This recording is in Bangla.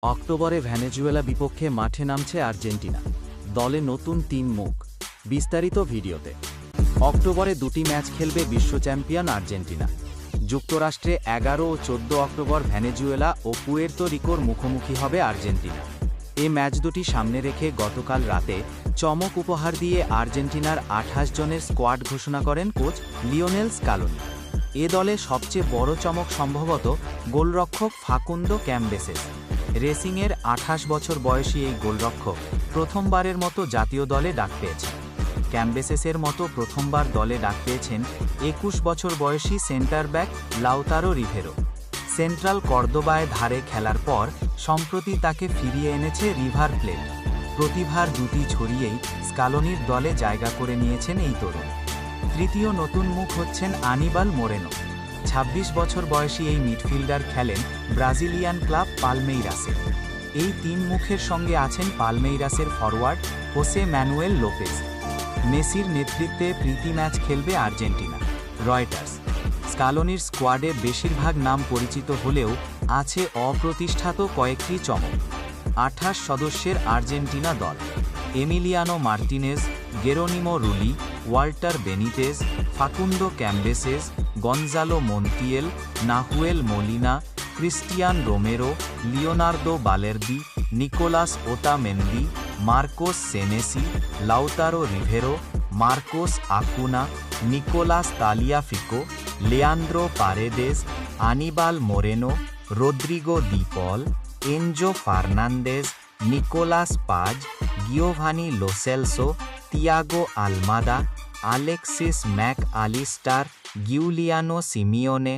অক্টোবরে ভেনেজুয়েলা বিপক্ষে মাঠে নামছে আর্জেন্টিনা। দলে নতুন ৩ মুখ। বিস্তারিত ভিডিওতে। অক্টোবরে দুটি ম্যাচ খেলবে বিশ্ব চ্যাম্পিয়ন আর্জেন্টিনা। যুক্তরাষ্ট্রে ১১ ও ১৪ অক্টোবর ভেনেজুয়েলা ও পুয়ের্তো রিকোর মুখোমুখি হবে আর্জেন্টিনা। এ ম্যাচ দুটি সামনে রেখে গতকাল রাতে চমক উপহার দিয়ে আর্জেন্টিনার ২৮ জনের স্কোয়াড ঘোষণা করেন কোচ লিওনেল স্কালোনি। এ দলে সবচেয়ে বড় চমক সম্ভবত গোলরক্ষক ফাকুন্দো ক্যাম্বেসেস। রেসিংয়ের ২৮ বছর বয়সী এই গোলরক্ষক প্রথমবারের মতো জাতীয় দলে ডাক পেয়েছেন। ক্যাম্বেসেসের মতো প্রথমবার দলে ডাক পেয়েছেন ২১ বছর বয়সী centre back Lautaro Rivero. Central কর্দোবায় ধারে খেলার পর সম্প্রতি তাকে ফিরিয়ে এনেছে রিভার প্লেট। প্রতিভার দুটি ছড়িয়েই স্কালোনির দলে জায়গা করে নিয়েছেন এই তরুণ। তৃতীয় নতুন মুখ হচ্ছেন আনিবাল মোরেনো। ২৬ বছর বয়সী এই মিডফিল্ডার খেলেন ব্রাজিলিয়ান ক্লাব পালমেইরাসে। এই ৩ মুখের সঙ্গে আছেন পালমেইরাসের ফরওয়ার্ড হোসে ম্যানুয়েল লোপেজ। মেসির নেতৃত্বে প্রীতি ম্যাচ খেলবে আর্জেন্টিনা। রয়টার্স। স্কালোনির স্কোয়াডে বেশিরভাগ নাম পরিচিত হলেও আছে অপ্রতিষ্ঠিত কয়েকটি চমক। ২৮ সদস্যের আর্জেন্টিনা দল: Emiliano Martinez, Geronimo Rulli, Walter Benitez, Facundo Cambeses, Gonzalo Montiel, Nahuel Molina, Cristian Romero, Leonardo Balerdi, Nicolas Otamendi, Marcos Senesi, Lautaro Rivero, Marcos Acuna, Nicolas Tagliafico, Leandro Paredes, Anibal Moreno, Rodrigo De Paul, Enzo Fernandez, Nicolas Paz, Giovani Lo Celso, Thiago Almada, Alexis Mac Allister, Giuliano Simeone,